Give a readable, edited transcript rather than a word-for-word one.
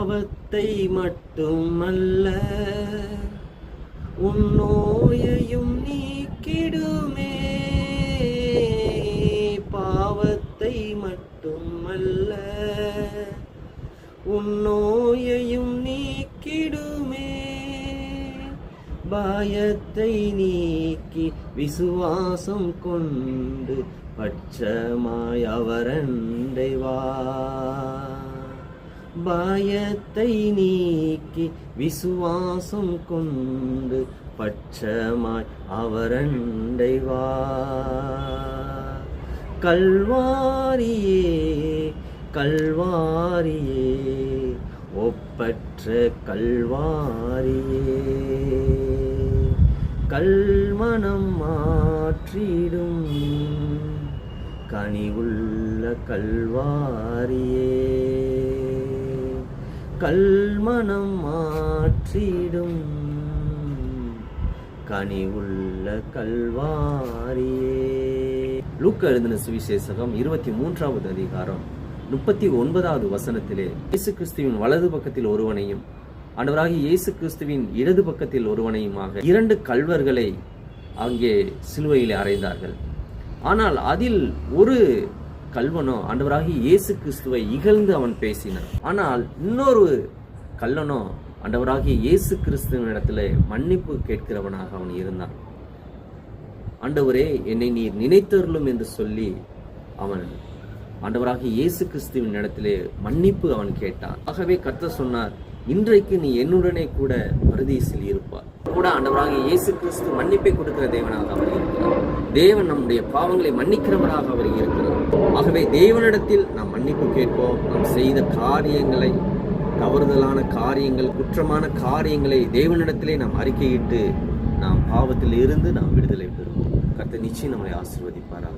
பாவத்தை மட்டுமல்ல உன் நோயையும் நீக்கிடுமே. பாவத்தை மட்டுமல்ல உன் நோயையும் நீக்கிடுமே. பயத்தை நீக்கி விசுவாசம் கொண்டு பட்சமாய் அவரண்டை வா. பயத்தை நீக்கி விசுவாசம் கொண்டு பட்சமாய் அவரண்டை வா. கல்வாரியே கல்வாரியே ஒப்பற்ற கல்வாரியே, கல்மனம் மாற்றிடும் கனிவுள்ள கல்வாரியே. கல்மனம் மாற்றிடும் கனிவுள்ள கல்வாரியே. லூக்கா எழுதின சுவிசேஷகம் 23வது அதிகாரம் 39வது வசனத்திலே இயேசு கிறிஸ்துவின் வலது பக்கத்தில் ஒருவனையும் ஆண்டவராகிய இயேசு கிறிஸ்துவின் இடது பக்கத்தில் ஒருவனையுமாக 2 கள்வர்களை அங்கே சிலுவையிலே அறைந்தார்கள். ஆனால் அதில் ஒரு கள்வனோ ஆண்டவராகிய இயேசு கிறிஸ்துவை இகழ்ந்து அவன் பேசினான். ஆனால் இன்னொரு கள்ளனோ ஆண்டவராகிய இயேசு கிறிஸ்துவின் இடத்துல மன்னிப்பு கேட்கிறவனாக அவன் இருந்தான். ஆண்டவரே, என்னை நீர் நினைத்தருளும் என்று சொல்லி அவன் ஆண்டவராகிய இயேசு கிறிஸ்துவின் இடத்திலே மன்னிப்பு அவன் கேட்டான். ஆகவே கர்த்தர் சொன்னார், இன்றைக்கு நீ என்னுடனே கூட பரதீசில் இருப்பார். கூட ஆண்டவராகிய இயேசு கிறிஸ்து மன்னிப்பை கொடுக்கிற தேவனாக அவர் இருக்கிறார். தேவன் நம்முடைய பாவங்களை மன்னிக்கிறவராக அவர் இருக்கிறார். ஆகவே தேவனிடத்தில் நாம் மன்னிப்பு கேட்போம். நாம் செய்த காரியங்களை, தவறுதலான காரியங்கள், குற்றமான காரியங்களை தேவனிடத்திலே நாம் அறிக்கையிட்டு நாம் பாவத்தில் இருந்து நாம் விடுதலை பெறுவோம். கர்த்தர் நிச்சயம் நம்மை ஆசீர்வதிப்பாராக.